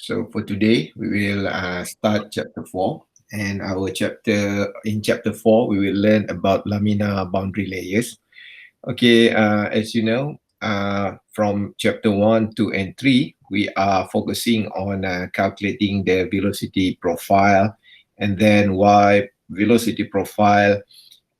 So for today, we will start chapter 4. And in chapter 4, we will learn about laminar boundary layers. Okay, as you know, from chapter 1, 2, and 3, we are focusing on calculating the velocity profile. And then why velocity profile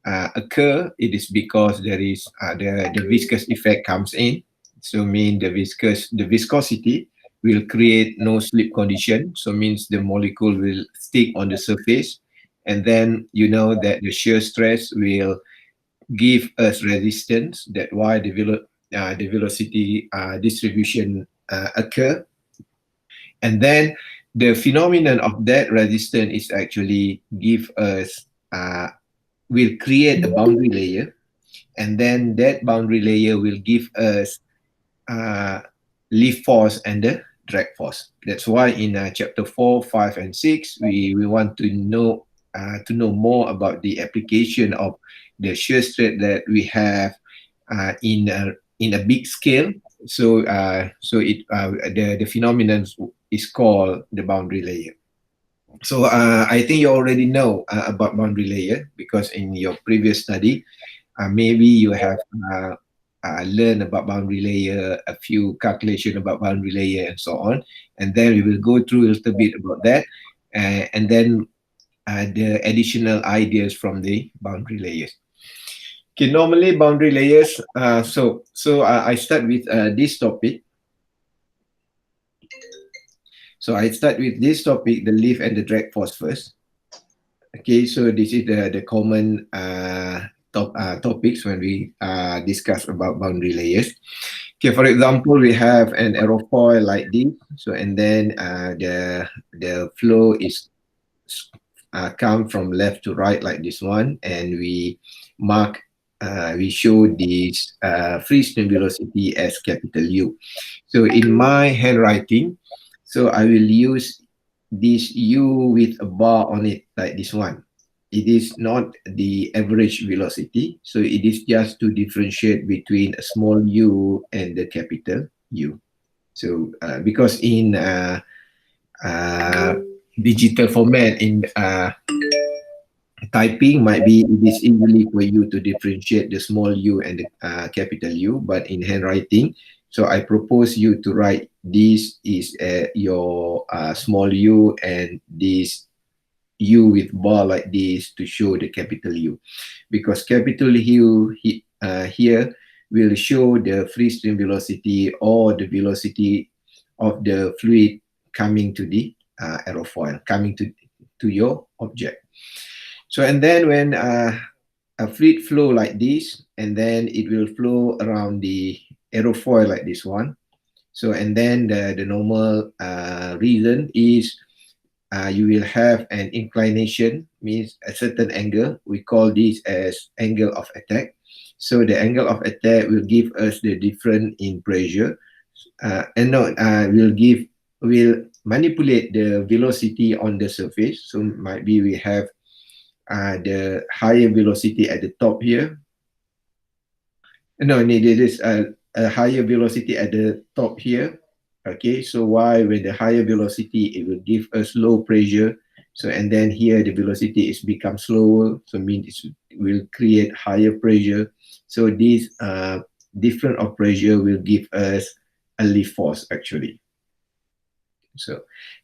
occur, it is because there is the viscous effect comes in. So mean the viscosity will create no slip condition. So means the molecule will stick on the surface. And then you know that the shear stress will give us resistance. That why the velocity distribution occur. And then the phenomenon of that resistance is actually give us will create a boundary layer, and then that boundary layer will give us uh, lift force and the drag force. That's why in chapter 4, 5, and 6, we want to know more about the application of the shear stress that we have in a big scale. So the phenomenon is called the boundary layer. So I think you already know about boundary layer because in your previous study, maybe you have learned about boundary layer, a few calculation about boundary layer and so on. And then we will go through a little bit about that. And then the additional ideas from the boundary layers. Okay, normally boundary layers, so I start with this topic. So I start with this topic, the lift and the drag force first. Okay, so this is the common topics when we discuss about boundary layers. Okay, for example, we have an aerofoil like this. So and then the flow is come from left to right like this one, and we show this free stream velocity as capital U. So in my handwriting, so I will use this U with a bar on it like this one. It is not the average velocity. So it is just to differentiate between a small u and the capital U. So because in digital format, in typing might be it is easily for you to differentiate the small u and the capital U, but in handwriting, so I propose you to write this is your small u and this u with bar like this to show the capital U, because capital U here will show the free stream velocity or the velocity of the fluid coming to the aerofoil, coming to your object. So and then when a fluid flow like this, and then it will flow around the aerofoil like this one. So and then the normal reason is you will have an inclination, means a certain angle. We call this as angle of attack. So the angle of attack will give us the difference in pressure, will manipulate the velocity on the surface. So might be we have the higher velocity at the top here. No, there is a higher velocity at the top here. Okay, so why with the higher velocity, it will give us low pressure. So, and then here the velocity is become slower. So means it will create higher pressure. So this difference of pressure will give us a lift force actually. So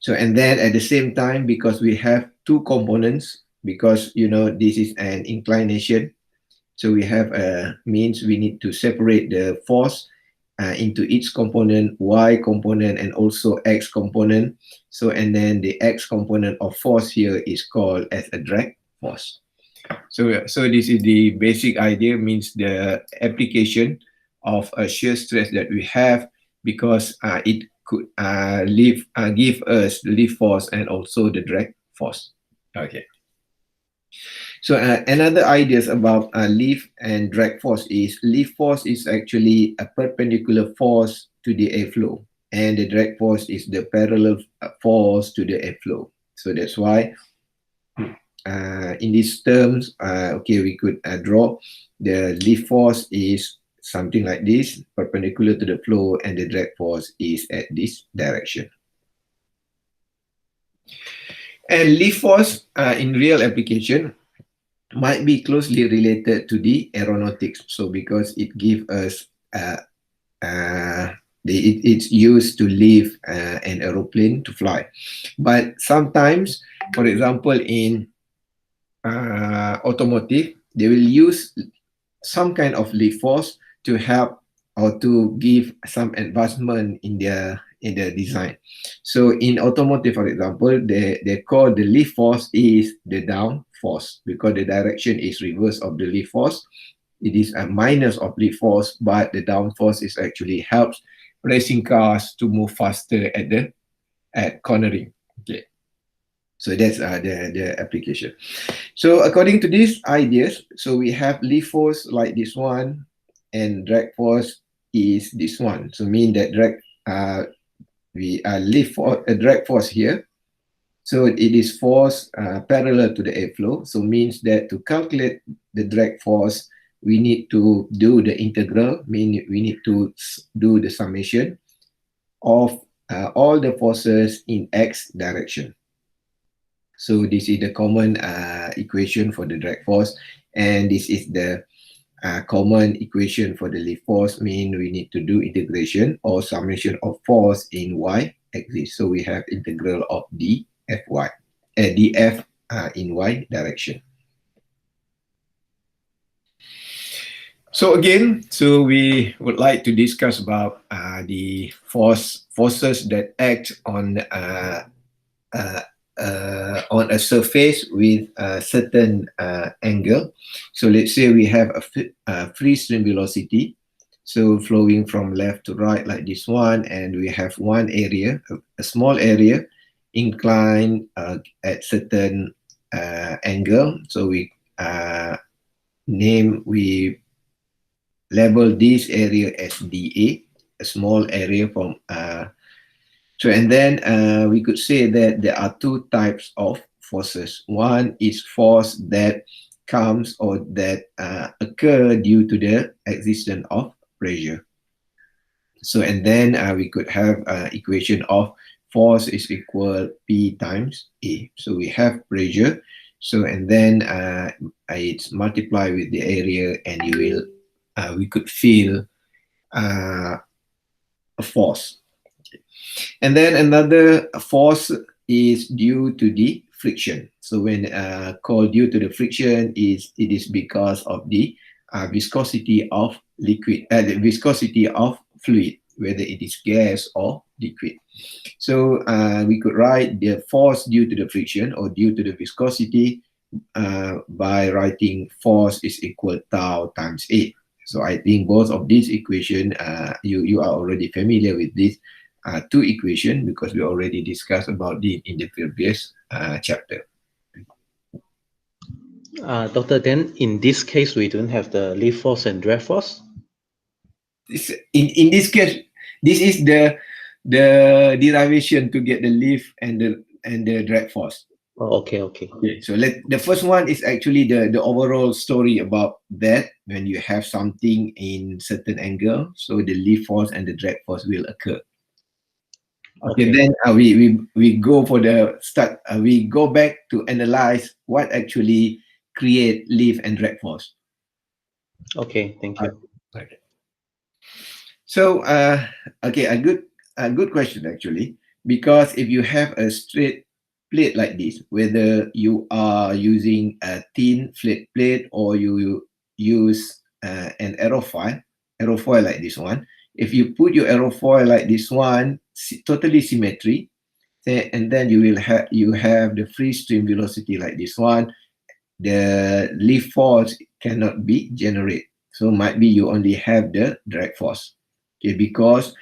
and then at the same time, because we have two components, because you know this is an inclination, so we have means we need to separate the force into each component, y component and also x component. So and then the x component of force here is called as a drag force. So this is the basic idea, means the application of a shear stress that we have, because it could give us lift force and also the drag force. Okay. So another ideas about lift and drag force is actually a perpendicular force to the airflow, and the drag force is the parallel force to the airflow. So that's why in these terms, okay, we could draw the lift force is something like this, perpendicular to the flow, and the drag force is at this direction. And lift force in real application might be closely related to the aeronautics. So because it gives us it's used to lift an aeroplane to fly. But sometimes, for example, in automotive, they will use some kind of lift force to help or to give some advancement in their design. So in automotive, for example, they call the lift force is the down force because the direction is reverse of the lift force. It is a minus of lift force, but the down force is actually helps racing cars to move faster at cornering. Okay, so that's the application. So according to these ideas, so we have lift force like this one, and drag force is this one. So mean that we lift for a drag force here. So it is force parallel to the airflow. So means that to calculate the drag force, we need to do the integral. Mean we need to do the summation of all the forces in x direction. So this is the common equation for the drag force, and this is the common equation for the lift force. Mean we need to do integration or summation of force in y axis. So we have integral of dfy, df in y direction. So again, so we would like to discuss about the forces that act on a surface with a certain angle. So let's say we have a free stream velocity, so flowing from left to right like this one, and we have one area, a small area, inclined at certain angle. So we label this area as dA, a small area from so, and then we could say that there are two types of forces. One is force that comes or that occur due to the existence of pressure. So, and then we could have equation of force is equal P times A. So we have pressure. So, and then it's multiplied with the area, and you will we could feel a force. And then another force is due to the friction. So when called due to the friction, it is because of the viscosity of liquid, the viscosity of fluid, whether it is gas or liquid. So we could write the force due to the friction or due to the viscosity by writing force is equal tau times A. So I think both of these equations, you are already familiar with this two equations because we already discussed about it in the previous chapter. Doctor, then in this case, we don't have the lift force and drag force? In this case, this is the derivation to get the lift and the drag force. Oh, okay. Okay, so the first one is actually the overall story about that. When you have something in certain angle, so the lift force and the drag force will occur. Okay, then we go for the start. We go back to analyze what actually create lift and drag force. Okay, thank you. Okay. So okay, a good question actually, because if you have a straight plate like this, whether you are using a thin flat plate or you use an aerofoil like this one, if you put your aerofoil like this one, totally symmetry, and then you have the free stream velocity like this one, the lift force cannot be generated. So might be you only have the drag force. Okay, because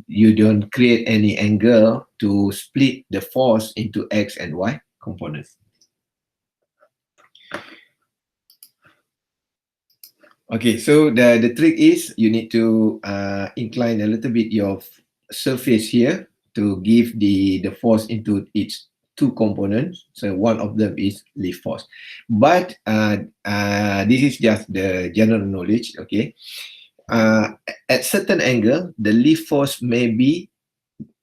you don't create any angle to split the force into x and y components. Okay, so the trick is you need to incline a little bit your surface here to give the force into its two components. So one of them is lift force. But this is just the general knowledge, okay? At certain angle, the lift force may be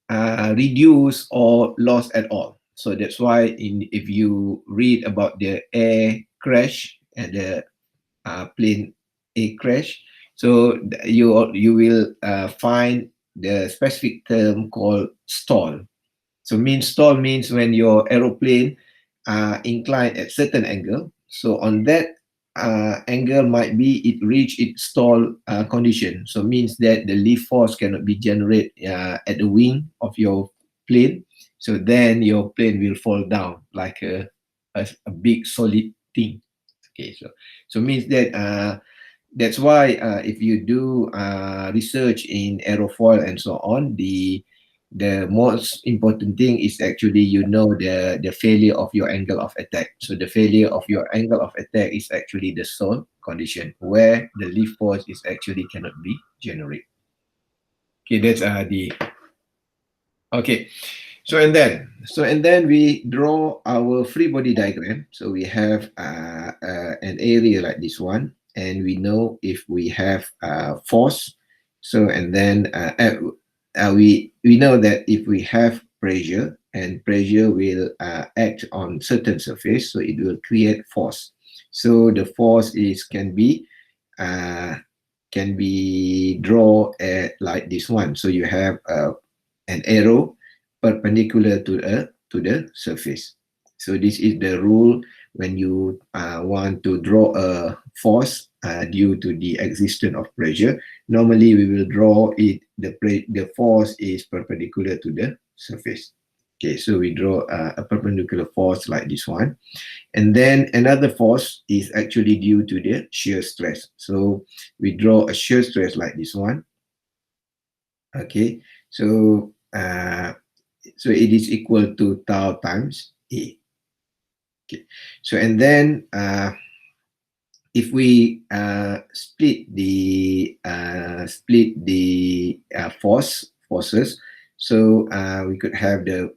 reduced or lost at all. So that's why if you read about the air crash and the plane A crash, so you will find the specific term called stall. So stall means when your aeroplane inclined at certain angle. So on that angle might be it reach its stall condition. So means that the lift force cannot be generated at the wing of your plane. So then your plane will fall down like a big solid thing. Okay, so means that that's why if you do research in aerofoil and so on, the most important thing is actually the failure of your angle of attack. So the failure of your angle of attack is actually the stall condition where the lift force is actually cannot be generated. Okay, that's the okay. So and then we draw our free body diagram. So we have an area like this one, and we know if we have force. So and then we know that if we have pressure, and pressure will act on certain surface, so it will create force. So the force is uh, can be draw at like this one. So you have an arrow perpendicular to the surface. So this is the rule when you want to draw a force due to the existence of pressure. Normally, we will draw it. The force is perpendicular to the surface. Okay, so we draw a perpendicular force like this one, and then another force is actually due to the shear stress. So we draw a shear stress like this one. Okay, so so it is equal to tau times A. Okay, so and then if we split the forces, so we could have the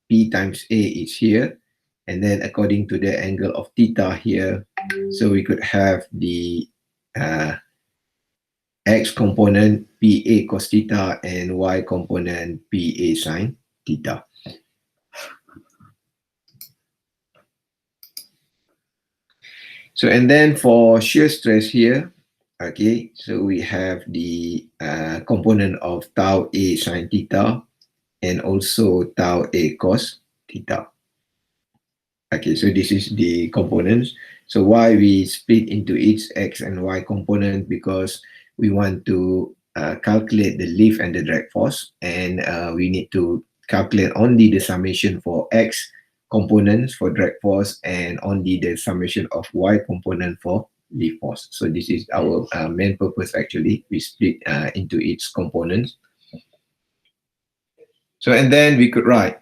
P times A is here, and then according to the angle of theta here, so we could have the uh, X component PA cos theta and Y component PA sine theta. So and then for shear stress here, okay, so we have the component of tau A sine theta and also tau A cos theta. Okay, so this is the components. So why we split into its X and Y component, because we want to calculate the lift and the drag force, and we need to calculate only the summation for X components for drag force and only the summation of Y component for lift force. So this is our main purpose actually. We split into its components. So and then we could write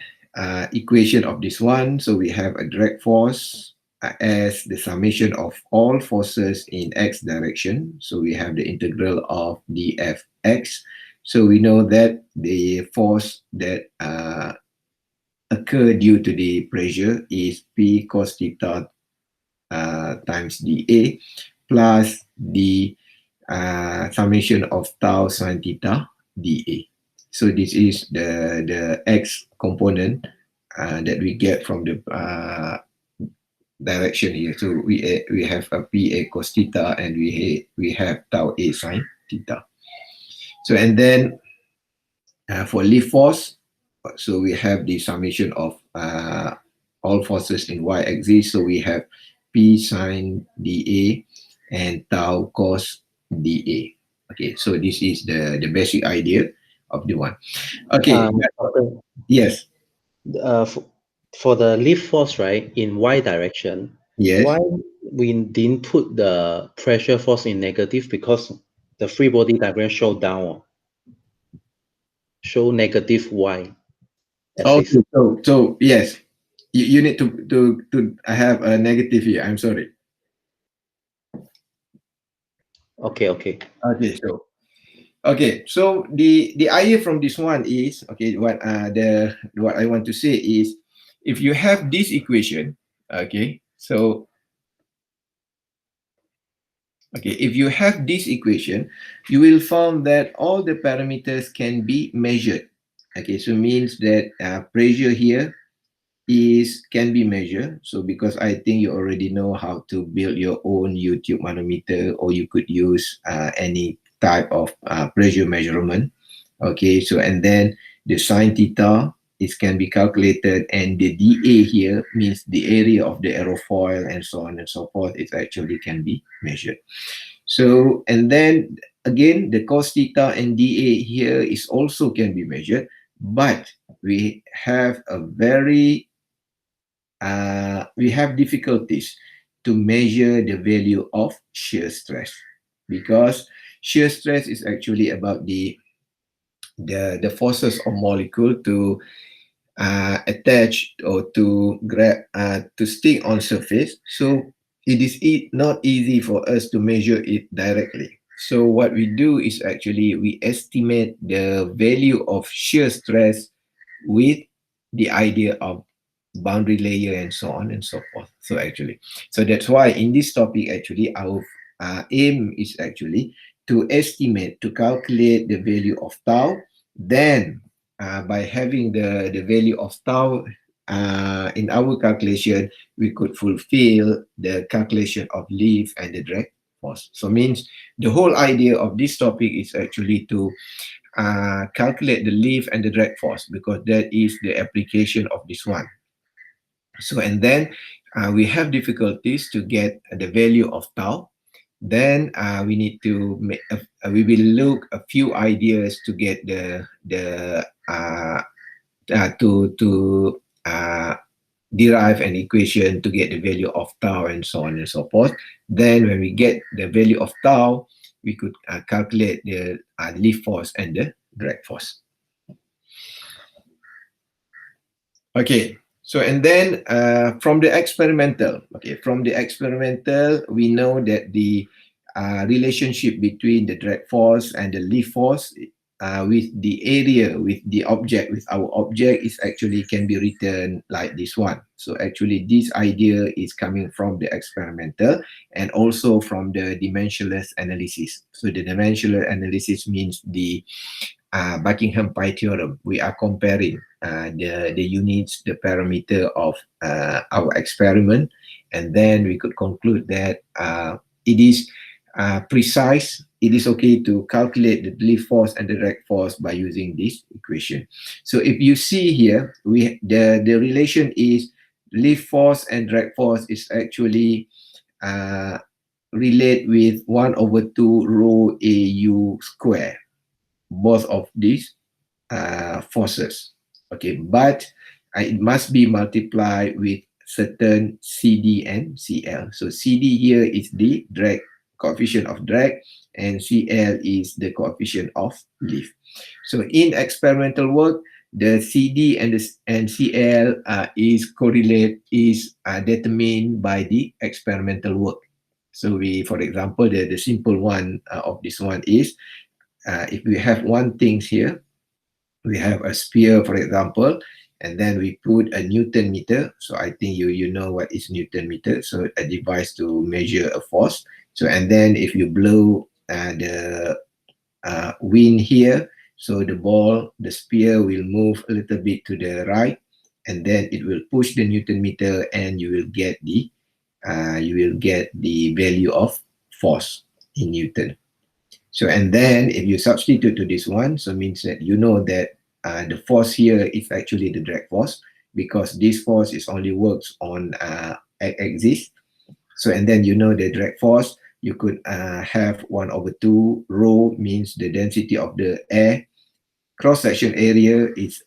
equation of this one. So we have a drag force as the summation of all forces in x direction. So we have the integral of dfx. So we know that the force that occur due to the pressure is P cos theta times dA plus the summation of tau sine theta dA. So this is the x component that we get from the direction here. So we have a PA cos theta and we have tau A sine theta. So and then for lift force, so we have the summation of all forces in y-axis. So we have P sine dA and tau cos dA. Okay, so this is the basic idea of the one. Okay, Doctor, yes, f- for the lift force, right, in y direction, yes. why we didn't put the pressure force in negative? Because the free body diagram show down, show negative y Okay, axis. so yes, you need to have a negative here. I'm sorry. Okay, okay. Okay, so the idea from this one is okay. What I want to say is, if you have this equation, okay, so okay, if you have this equation, you will find that all the parameters can be measured Okay, so means that pressure here is can be measured. So because I think you already know how to build your own YouTube manometer, or you could use any type of pressure measurement. Okay, so and then the sine theta is can be calculated, and the dA here means the area of the aerofoil and so on and so forth. It actually can be measured. So and then again the cos theta and dA here is also can be measured, but we have difficulties to measure the value of shear stress, because shear stress is actually about the forces of molecule to attach or to grab to stick on surface. So it is not easy for us to measure it directly. So what we do is actually we estimate the value of shear stress with the idea of boundary layer and so on and so forth. So actually, so that's why in this topic actually our aim is actually to estimate, to calculate the value of tau. Then by having the value of tau in our calculation, we could fulfill the calculation of lift and the drag force. So means the whole idea of this topic is actually to calculate the lift and the drag force, because that is the application of this one. So and then we have difficulties to get the value of tau. Then we need to make we will look a few ideas to get to derive an equation to get the value of tau and so on and so forth. Then when we get the value of tau, we could calculate the lift force and the drag force. Okay, so and then from the experimental, we know that the relationship between the drag force and the lift force with the area, with the object, with our object is actually can be written like this one. So actually this idea is coming from the experimental and also from the dimensionless analysis. So the dimensionless analysis means the Buckingham Pi theorem. We are comparing the units, the parameter of our experiment, and then we could conclude that it is precise. It is okay to calculate the lift force and the drag force by using this equation. So if you see here, the relation is lift force and drag force is actually relate with 1 over 2 rho AU square, both of these forces. Okay, but it must be multiplied with certain CD and CL. So CD here is the drag coefficient of drag, and CL is the coefficient of lift. So in experimental work, the CD and CL is correlate is determined by the experimental work. So we, for example, the simple one of this one is if we have one thing here, we have a sphere, for example, and then we put a Newton meter. So I think you know what is Newton meter. So a device to measure a force. So and then if you blow the wind here, so the sphere will move a little bit to the right, and then it will push the Newton meter, and you will get the value of force in Newton. So and then if you substitute to this one, so means that you know that the force here is actually the drag force, because this force is only works on x-axis. So and then you know the drag force, you could have 1 over 2 rho means the density of the air. Cross-section area is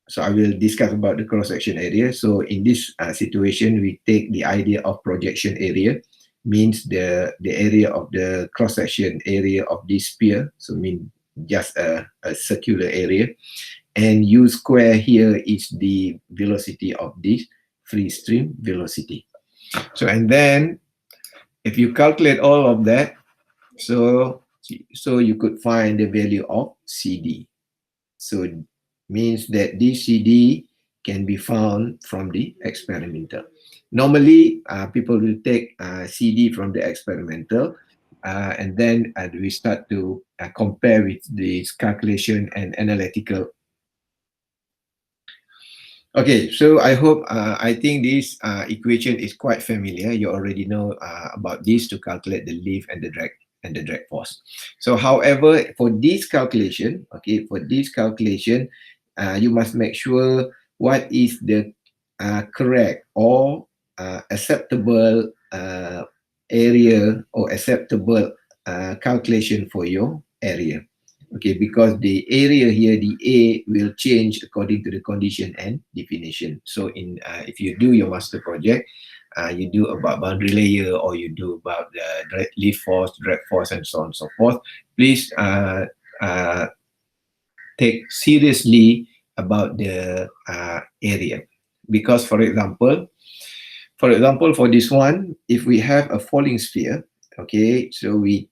so I will discuss about the cross-section area. So in this situation, we take the idea of projection area, means the area of the cross-section area of this sphere. So mean just a circular area. And U square here is the velocity of this free stream velocity. So and then if you calculate all of that, so you could find the value of CD. So means that this CD can be found from the experimental. Normally, people will take CD from the experimental, and then we start to compare with this calculation and analytical Okay, so I think this equation is quite familiar. You already know about this to calculate the lift and the drag force. So, however, for this calculation, okay, for this calculation, you must make sure what is the correct or acceptable area or acceptable calculation for your area. Okay, because the area here, the A will change according to the condition and definition. So in if you do your master project, you do about boundary layer or you do about the lift force, drag force, and so on and so forth. Please uh, take seriously about the area, because for this one, if we have a falling sphere, okay, so we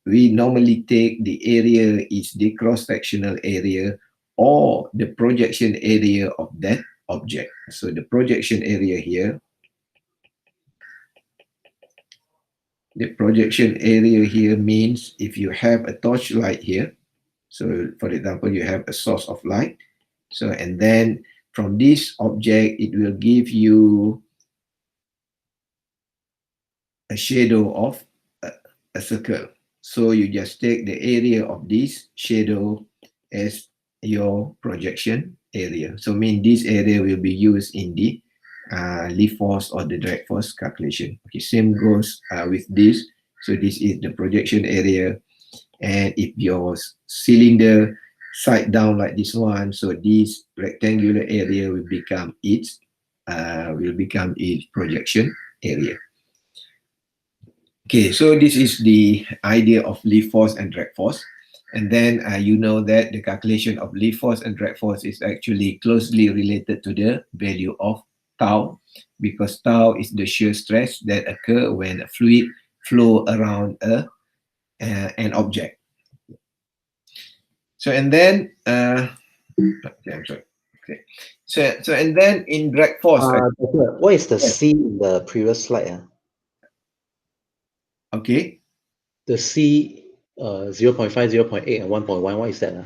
normally take the area is the cross-sectional area or the projection area of that object. So the projection area here, means if you have a torchlight here, so for example, you have a source of light, so and then from this object, it will give you a shadow of a circle. So you just take the area of this shadow as your projection area. So mean this area will be used in the lift force or the drag force calculation. Okay, same goes with this. So this is the projection area. And if your cylinder side down like this one, so this rectangular area will become its projection area. Okay, so this is the idea of lift force and drag force. And then you know that the calculation of lift force and drag force is actually closely related to the value of tau, because tau is the shear stress that occur when a fluid flow around an object. So and then okay, I'm sorry. Okay, so and then in drag force, What is the yes, C in the previous slide? okay, The C 0.5, 0.8, and 1.1. What is that?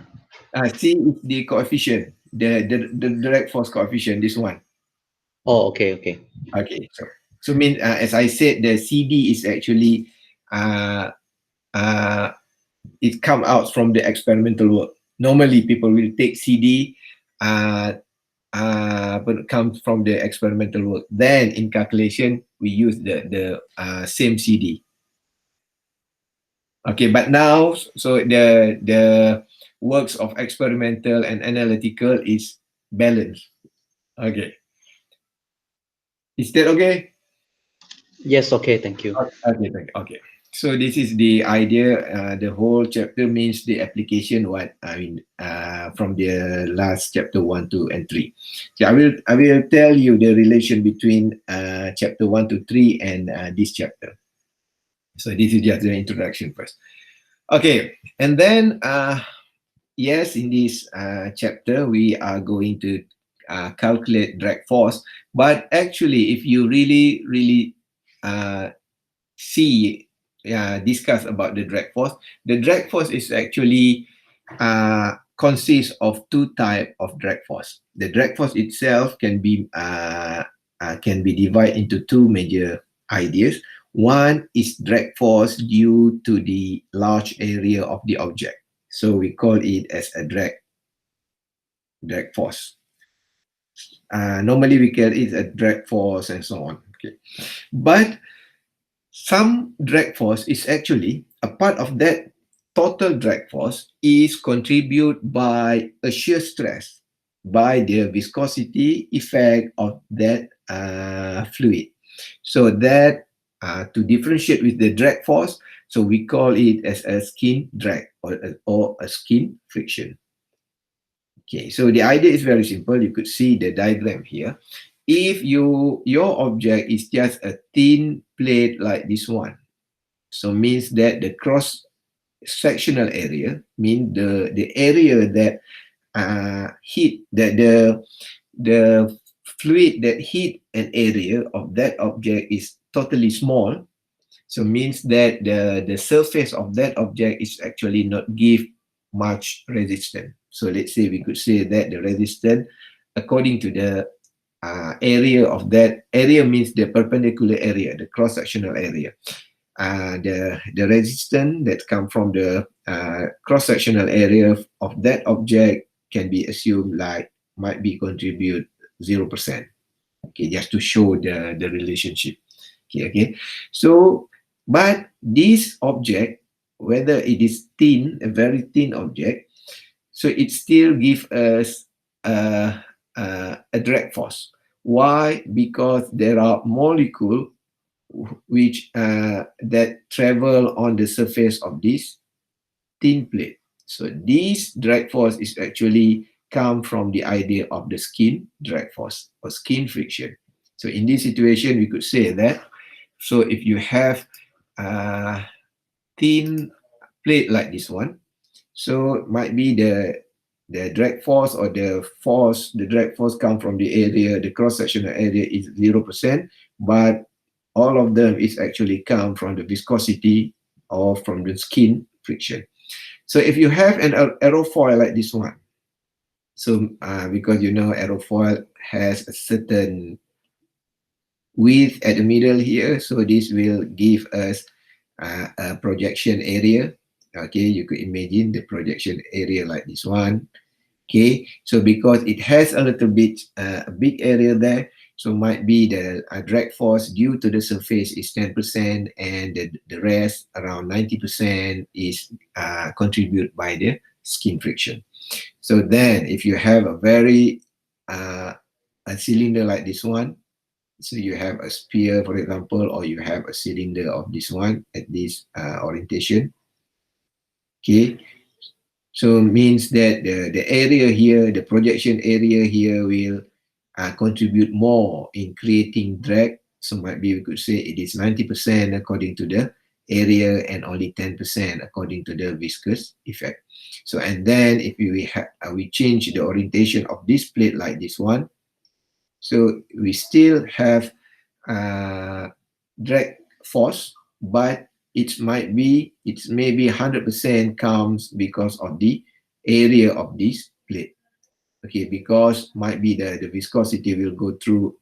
C is the coefficient, the drag force coefficient. This one. Oh, okay, okay. Okay, so mean as I said, the CD is actually uh, uh, it come out from the experimental work. Normally, people will take CD, but it comes from the experimental work. Then in calculation, we use the same CD. Okay, but now so the works of experimental and analytical is balanced. Okay, is that okay? Yes, okay, thank you. Okay, okay. So this is the idea. The whole chapter means the application. What I mean from the last chapter 1, 2, and 3. So I will tell you the relation between chapter 1 to 3 and this chapter. So this is just the introduction first. Okay, and then yes, in this chapter we are going to calculate drag force. But actually, if you really uh, discuss about the drag force. The drag force is actually consists of two type of drag force. The drag force itself can be divided into two major ideas. One is drag force due to the large area of the object. So we call it as a drag force. Normally we call it a drag force and so on. Okay, but some drag force is actually a part of that total drag force is contributed by a shear stress by the viscosity effect of that fluid. So that to differentiate with the drag force, so we call it as a skin drag or a skin friction. Okay, so the idea is very simple. You could see the diagram here. If your object is just a thin plate like this one, so means that the cross sectional area mean the area that hit that the fluid that hit an area of that object is totally small. So means that the surface of that object is actually not give much resistance. So let's say we could say that the resistance according to the area of that. Area means the perpendicular area, the cross-sectional area. The resistance that come from the cross-sectional area of that object can be assumed like might be contribute 0%. Okay, just to show the relationship. Okay. So, but this object, whether it is thin, a very thin object, so it still gives us a drag force. Why? Because there are molecules which that travel on the surface of this thin plate. So this drag force is actually come from the idea of the skin drag force or skin friction. So in this situation, we could say that, so if you have a thin plate like this one, so might be the drag force or the drag force come from the area, the cross-sectional area is 0%, but all of them is actually come from the viscosity or from the skin friction. So if you have an aerofoil like this one, so because you know aerofoil has a certain width at the middle here, so this will give us a projection area. Okay, you could imagine the projection area like this one. Okay, so because it has a little bit a big area there, so might be the drag force due to the surface is 10%, and the rest around 90% is contributed by the skin friction. So then if you have a very a cylinder like this one, so you have a sphere, for example, or you have a cylinder of this one at this orientation. Okay, so means that the area here, the projection area here will contribute more in creating drag. So might be we could say it is 90% according to the area and only 10% according to the viscous effect. So and then if we change the orientation of this plate like this one, so we still have drag force, but it's maybe 100% comes because of the area of this plate. Okay, because might be the viscosity will go through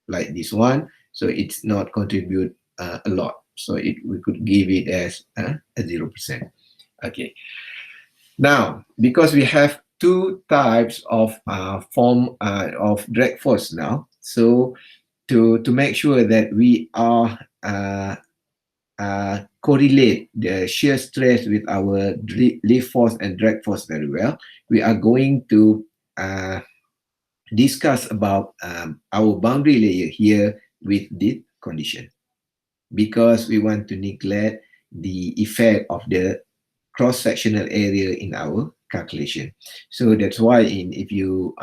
like this one, so it's not contribute a lot. So we could give it as a 0%. Okay. Now, because we have two types of form of drag force now, so to make sure that we are correlate the shear stress with our lift force and drag force very well, we are going to discuss about our boundary layer here with this condition, because we want to neglect the effect of the cross-sectional area in our calculation. So that's why if you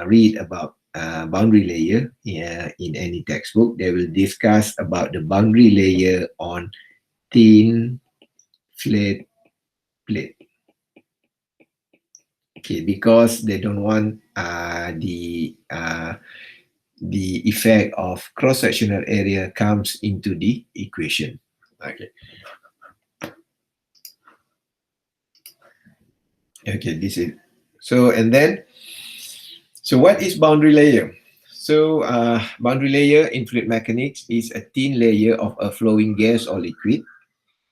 read about boundary layer in any textbook, they will discuss about the boundary layer on thin flat plate. Okay, because they don't want the effect of cross-sectional area comes into the equation. Okay. Okay, this is so, and then so what is boundary layer? So boundary layer in fluid mechanics is a thin layer of a flowing gas or liquid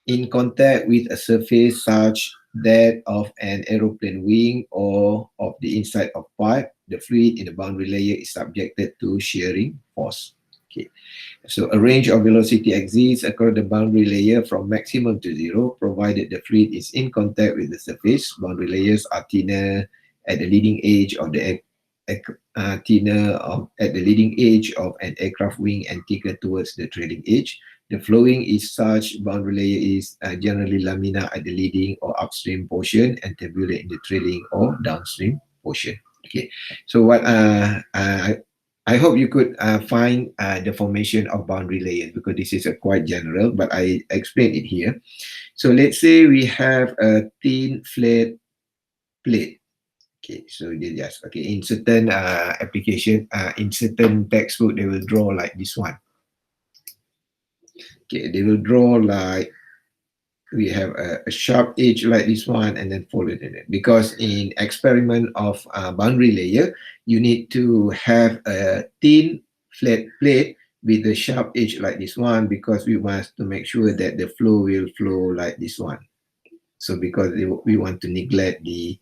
in contact with a surface such that of an aeroplane wing or of the inside of pipe. The fluid in the boundary layer is subjected to shearing force. Okay. So a range of velocity exists across the boundary layer from maximum to zero, provided the fluid is in contact with the surface. Boundary layers are thinner at the leading edge of the at the leading edge of an aircraft wing and thicker towards the trailing edge. The flowing is such boundary layer is generally laminar at the leading or upstream portion and tubular in the trailing or downstream portion. Okay, so what I hope you could find the formation of boundary layers, because this is a quite general, but I explained it here. So let's say we have a thin flat plate. Okay, so they just in certain application, in certain textbook, they will draw like this one. Okay, they will draw like we have a sharp edge like this one and then followed in it, because in experiment of boundary layer, you need to have a thin flat plate with a sharp edge like this one, because we want to make sure that the flow will flow like this one. So because we want to neglect the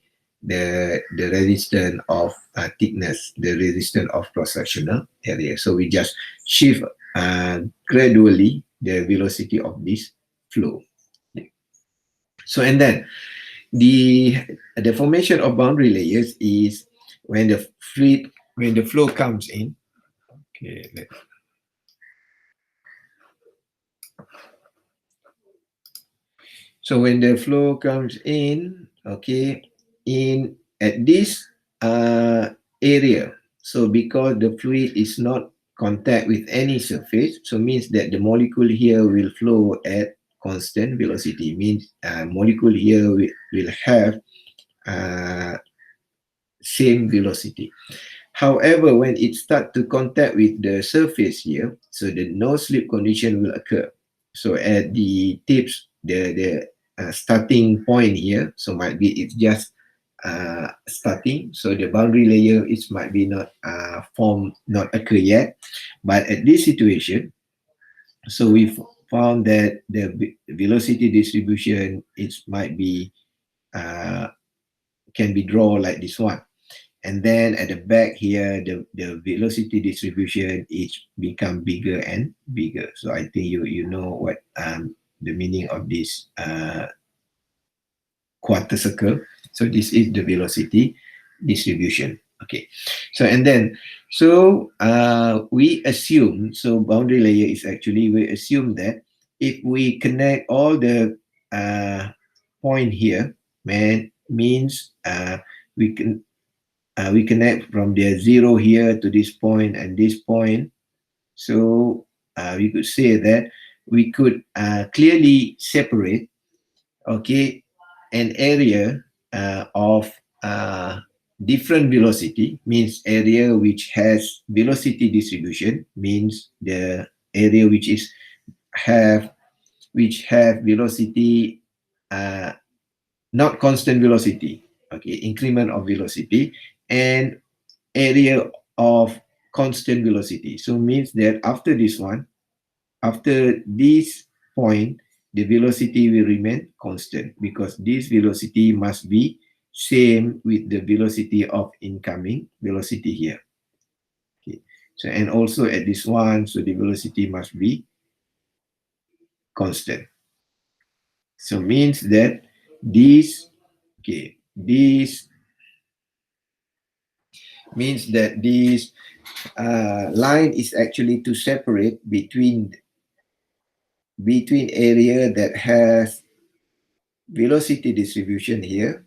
resistance of thickness, the resistance of cross-sectional area. So we just shift gradually the velocity of this flow. So and then the formation of boundary layers is when the fluid, when the flow comes in. Okay, so when the flow comes in, okay, in at this area, so because the fluid is not contact with any surface, so means that the molecule here will flow at constant velocity, means molecule here will have uh, same velocity. However, when it starts to contact with the surface here, so the no slip condition will occur. So at the tips, the starting point here, so might be it's just starting. So the boundary layer is might be not formed, not occur yet. But at this situation, so we found that the velocity distribution it might be can be drawn like this one. And then at the back here, the velocity distribution is become bigger and bigger. So I think you know what the meaning of this quarter circle. So this is the velocity distribution. Okay. So and then we assume, so boundary layer is actually, we assume that if we connect all the point here, means we connect from the zero here to this point and this point. So we could say that we could clearly separate, okay, an area of different velocity, means area which has velocity distribution, means the area which is have velocity not constant velocity, okay, increment of velocity, and area of constant velocity. So means that after this one, after this point, the velocity will remain constant, because this velocity must be same with the velocity of incoming velocity here. Okay. So and also at this one, so the velocity must be constant. So means that this, okay, this means that this line is actually to separate between area that has velocity distribution here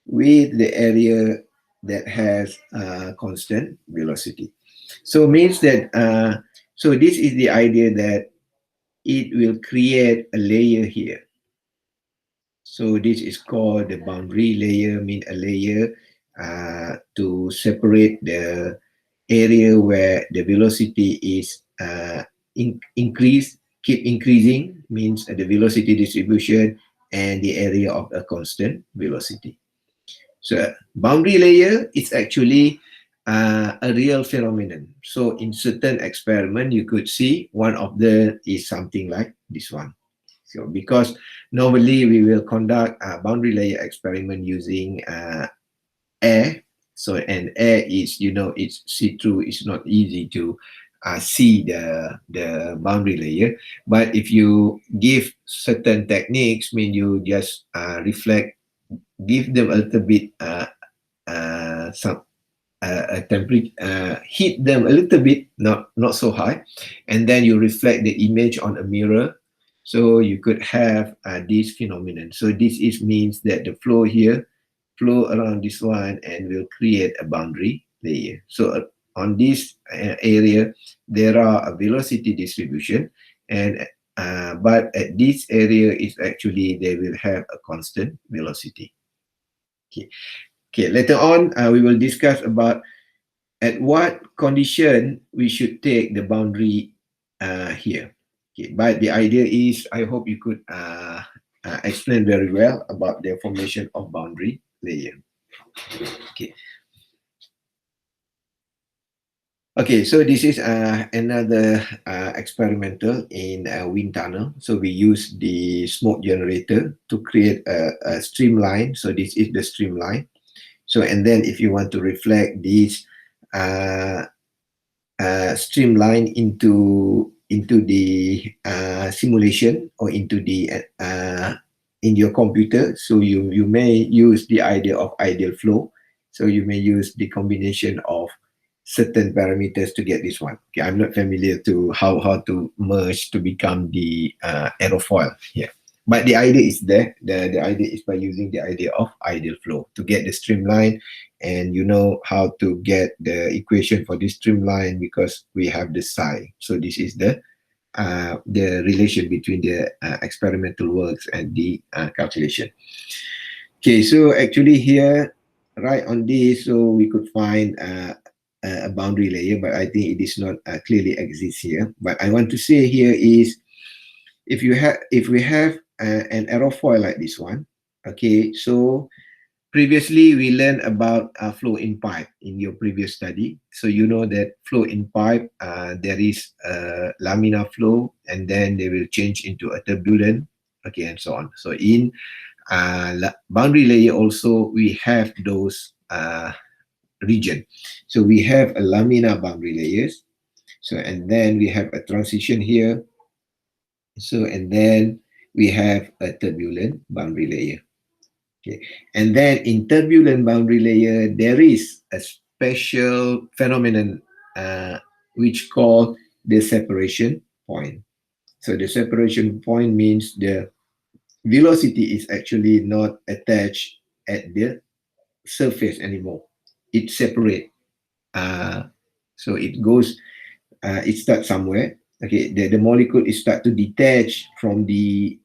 with the area that has constant velocity. So means that so this is the idea that it will create a layer here. So this is called the boundary layer, mean a layer to separate the area where the velocity is increased, keep increasing, means the velocity distribution, and the area of a constant velocity. So boundary layer is actually a real phenomenon. So in certain experiment, you could see one of the is something like this one. So because normally we will conduct a boundary layer experiment using air. So and air is, you know, it's see-through. It's not easy to see the boundary layer. But if you give certain techniques, mean you just reflect, give them a little bit some a temperature, heat them a little bit, not so high, and then you reflect the image on a mirror. So you could have this phenomenon. So this is means that the flow here flow around this one and will create a boundary layer. So on this area, there are a velocity distribution, and but at this area is actually they will have a constant velocity. Okay. Okay. Later on, we will discuss about at what condition we should take the boundary here. Okay. But the idea is, I hope you could explain very well about the formation of boundary layer. Okay. Okay, so this is another experimental in a wind tunnel. So we use the smoke generator to create a streamline. So this is the streamline. So and then if you want to reflect this uh, streamline into the simulation or into the in your computer, so you may use the idea of ideal flow. So you may use the combination of certain parameters to get this one. Okay, I'm not familiar to how to merge to become the aerofoil here, but the idea is there. The idea is by using the idea of ideal flow to get the streamline, and you know how to get the equation for this streamline because we have the psi. So this is the relation between the experimental works and the calculation. Okay, so actually here, right on this, so we could find a boundary layer, but I think it is not clearly exists here. But I want to say here is if we have an aerofoil like this one, okay, so previously we learned about flow in pipe in your previous study. So you know that flow in pipe, there is a laminar flow, and then they will change into a turbulent, okay, and so on. So in boundary layer also we have those region. So we have a laminar boundary layers. So and then we have a transition here. So and then we have a turbulent boundary layer. Okay. And then in turbulent boundary layer, there is a special phenomenon which called the separation point. So the separation point means the velocity is actually not attached at the surface anymore. It separates. So it goes, it starts somewhere. Okay, the molecule is start to detach from the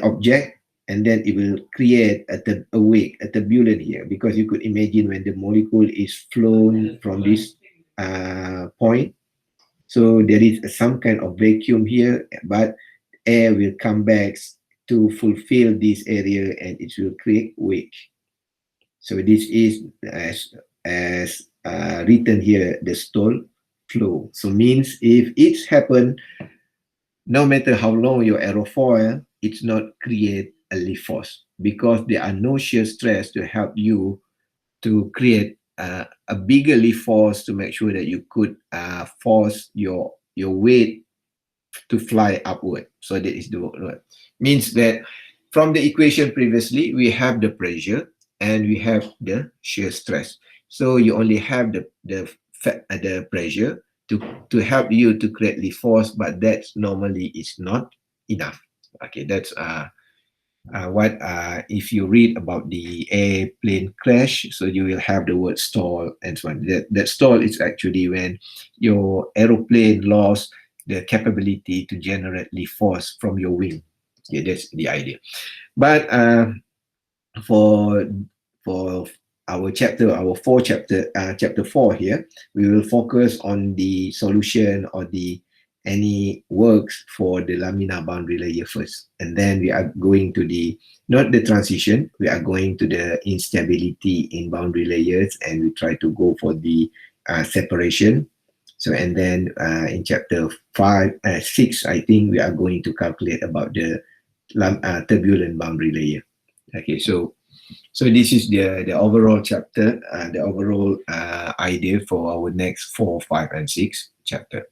object, and then it will create a wake, a turbulent here, because you could imagine when the molecule is flown from this point, so there is some kind of vacuum here, but air will come back to fulfill this area and it will create wake. So this is as written here, the stall flow. So means if it's happened, no matter how long your aerofoil, it's not create a lift force because there are no shear stress to help you to create a bigger lift force to make sure that you could force your weight to fly upward. So that is the word. Means that from the equation previously, we have the pressure and we have the shear stress. So you only have the pressure to help you to create lift force, but that normally is not enough. Okay, that's what if you read about the airplane crash, so you will have the word stall and so on. That stall is actually when your aeroplane lost the capability to generate lift force from your wing. Yeah, that's the idea. But for for our chapter, our chapter 4 here, we will focus on the solution or the any works for the laminar boundary layer first, and then we are going to the not the transition, we are going to the instability in boundary layers, and we try to go for the separation. So and then in chapter 6, I think we are going to calculate about the turbulent boundary layer. Okay, so this is the overall chapter, the overall idea for our next 4, 5, and 6 chapter.